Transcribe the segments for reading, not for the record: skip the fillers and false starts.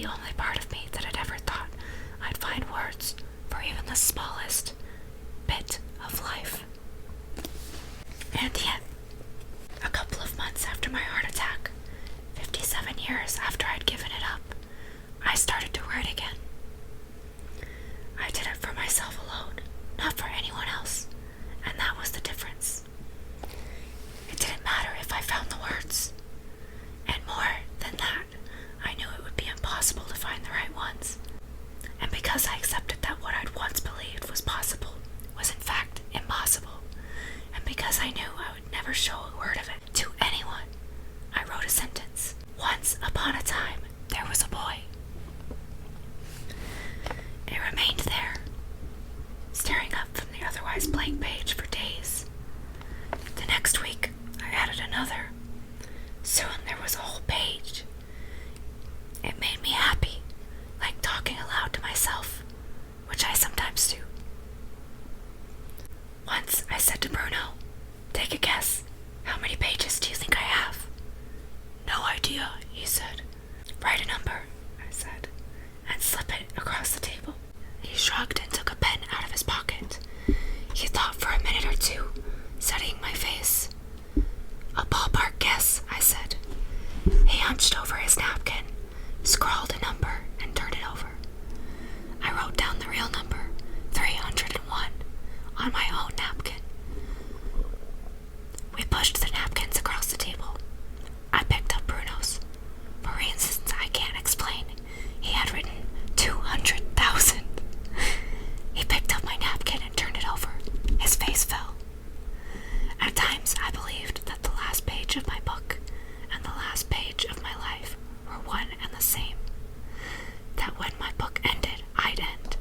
the only part of me that had ever thought I'd find words for even the smallest bit of life. And yet, a couple of months after my heart attack, 57 years after I'd given it up, I started to write again. I did it for myself alone, not for anyone else, and that was the difference. It didn't matter if I found the words, and more than that, I knew it would be impossible to find the right ones. And because I accepted that what I'd once believed was possible was in fact impossible, and because I knew I would never show a word of it to anyone, I wrote a sentence. Once upon a time, there was a boy. It remained there, staring up from the otherwise blank page for days. The next week, I added another. Soon there was a whole page. It made me happy, like talking aloud to myself, which I sometimes do. Once I said to Bruno, "Take a guess. How many pages do you think I have?" "No idea," he said. "Write a number," I said, "and slip it across the table." He shrugged and took a pen out of his pocket. He thought for a minute or two, studying my face. "A ballpark guess," I said. He hunched over his napkin, scrawled a number, and turned it over. I wrote down the real number, 301, on my own napkin. We pushed the napkins across the table. I picked up Bruno's. For reasons I can't explain, he had written 200,000. He picked up my napkin and turned it over. His face fell. At times I believed that the last page of my book and the last page of my life were one and the same. That when my book ended, I'd end.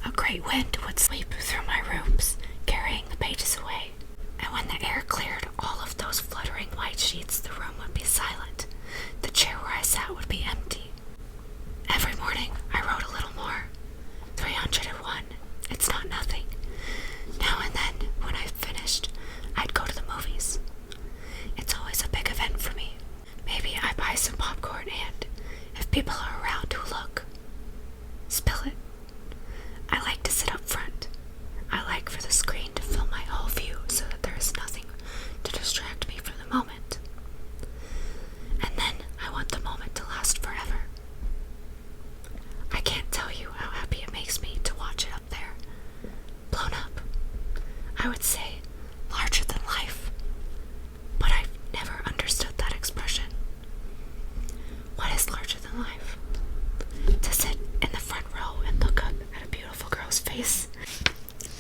A great wind would sweep through my rooms, carrying the pages away. And when the air cleared all of those fluttering white sheets, the room would be silent. The chair where I sat would be empty. Every morning, I wrote a little more. 301. It's not nothing. Now and then, when I've finished, I'd go to the movies. It's always a big event for me. Maybe I buy some popcorn and, if people are around who look, spill it. I like to sit up front. I like for the screen to fill my whole view so that there is nothing to distract me from the moment. And then I want the moment to last forever. I can't tell you how happy it makes me to watch it up there, blown up. I would say larger than life, but I've never understood that expression. What is larger than life? To sit in the front row and look up at a beautiful girl's face,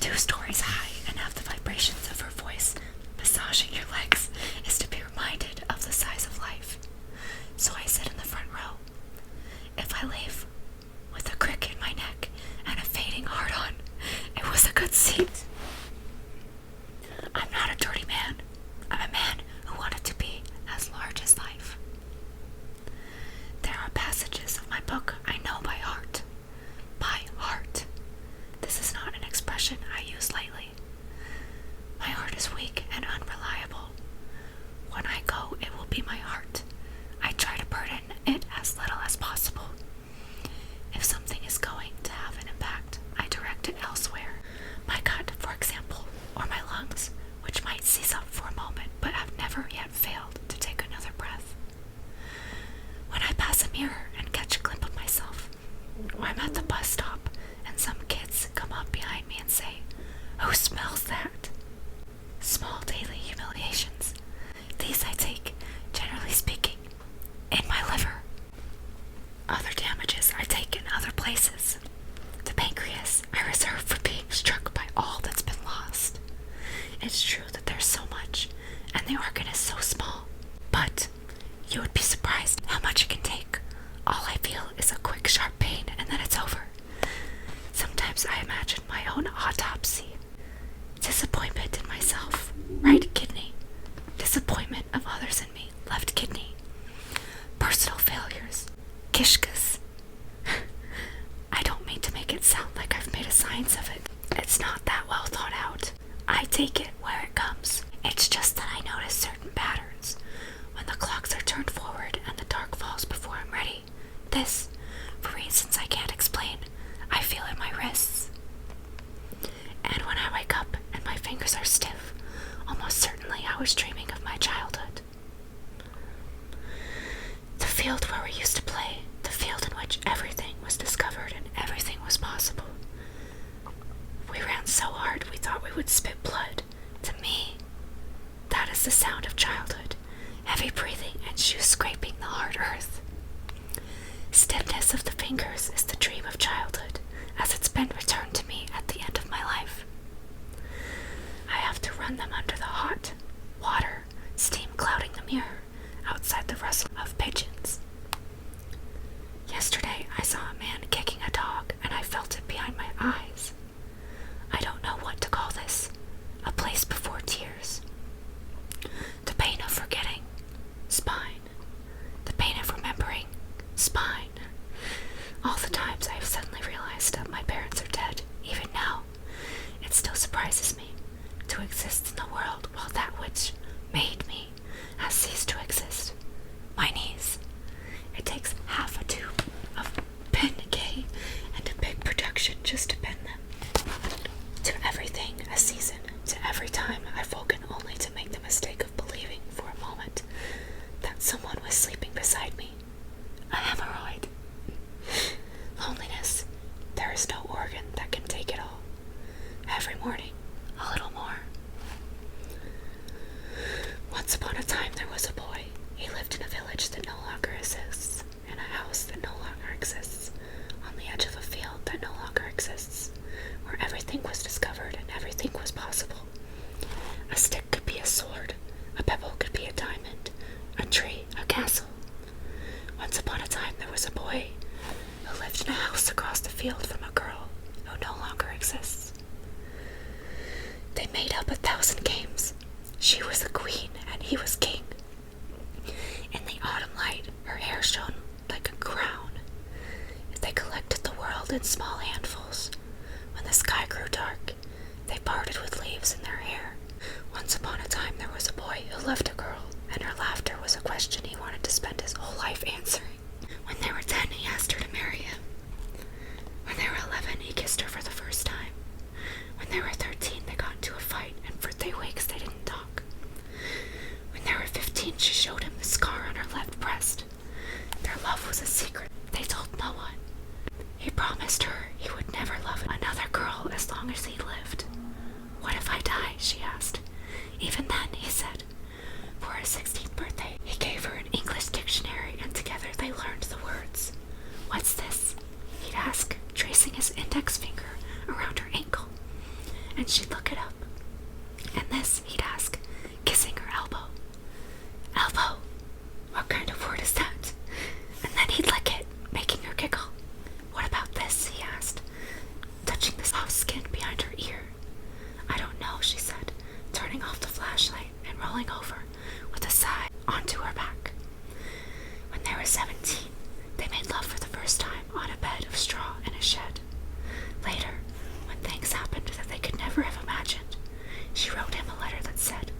2 stories high, and have the vibrations of her voice massaging your legs is to be reminded of the size of life. So I sit in the front row. If I leave with a crick in my neck and a fading heart-on, it was a good seat. I'm not a dirty man. I'm a man who wanted to be as large as life. There are passages of my book I know by heart. By heart. This is not an expression I use lightly. My heart is weak and unreliable. When I go, it will be my heart. I try to burden it as little as possible. If something is going to have an impact, I direct it elsewhere. My gut, for example, or my lungs, which might seize up for a moment but have never yet failed to take another breath. When I pass a mirror and catch a glimpse of myself, or I'm at the bus stop and some kids come up behind me and say, "Who smells that?" Small daily humiliations. These I take, generally speaking, in my liver. Other damages I take in other places. The pancreas I reserve for being struck by all that's been lost. It's true that there's so much, and the organ is so small, but you would be surprised how much it can take. All I feel is a quick, sharp pain, and then it's over. Sometimes I imagine my own autopsy. Disappointment in myself, right kidney. Disappointment of others in me, left kidney. Personal failures, kishkas. I don't mean to make it sound like I've made a science of it. It's not that well thought out. I take it where it comes. It's just that I notice certain patterns. When the clocks are turned forward and the dark falls before I'm ready, this field where we used to play, the field in which everything was discovered and everything was possible. We ran so hard we thought we would spit blood. To me, that is the sound of childhood, heavy breathing and shoes scraping the hard earth. Stiffness of the fingers is the dream of childhood, as it's been returned to me at the end of my life. I have to run them under the hot water, steam clouding the mirror, outside the rustle of pigeons. Yesterday I saw a man kicking a dog, and I felt it behind my eyes. I don't know what to call this. A place before tears. The pain of forgetting. Spine. The pain of remembering. Spine. All the times I have suddenly realized that my parents are dead, even now, it still surprises me to exist in the world while that which made me has ceased to exist. My knees. It takes half a tube of pen K and a big production just to pen them. To everything a season, to every time I've woken only to make the mistake of believing for a moment that someone was sleeping beside me. A hemorrhoid. Loneliness. There is no organ that can take it all. Every morning, a little more. Once upon a time there was a boy. He lived in a village that no longer exists, in a house that no longer exists, on the edge of a field that no longer exists, where everything was discovered and everything was possible. A stick could be a sword, a pebble could be a diamond, a tree, a castle. Once upon a time there was a boy who lived in a house across the field from a girl who no longer exists. They made up 1,000 games. She was a queen and he was king. In the autumn light, her hair shone like a crown. They collected the world in small handfuls. When the sky grew dark, they parted with leaves in their hair. Once upon a time there was a boy who loved a girl, and her laughter was a question he wanted to spend his whole life answering. When they were 10, he asked her to marry him. When they were 11, he kissed her for the first time. When they were 13, they got into a fight, and for 3 weeks they didn't talk. When they were 15, she showed him the scar on her left breast. Their love was a secret. They told no one. He promised her he would never love another girl as long as he lived. What if I die? She asked. Even then, he said. For his 16th birthday, he gave her an English dictionary, and together they learned the words. What's this? He'd ask, tracing his index finger around her ankle. And she'd look it up. And this, he'd ask, kissing her elbow. Elbow? What kind of word is that? And then he'd lick it, making her giggle. What about this? He asked, touching the soft skin behind her ear. I don't know, she said, turning off the flashlight and rolling over with a sigh onto her back. When they were 17, they made love for the first time on a bed of straw in a shed. Later, when things happened that they could never have imagined, she wrote him a letter that said,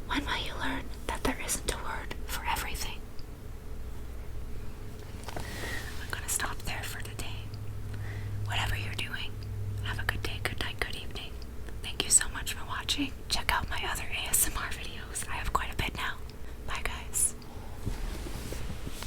when will you learn that there isn't a word for everything? I'm gonna stop there for the day. Whatever you're doing, have a good day, good night, good evening. Thank you so much for watching.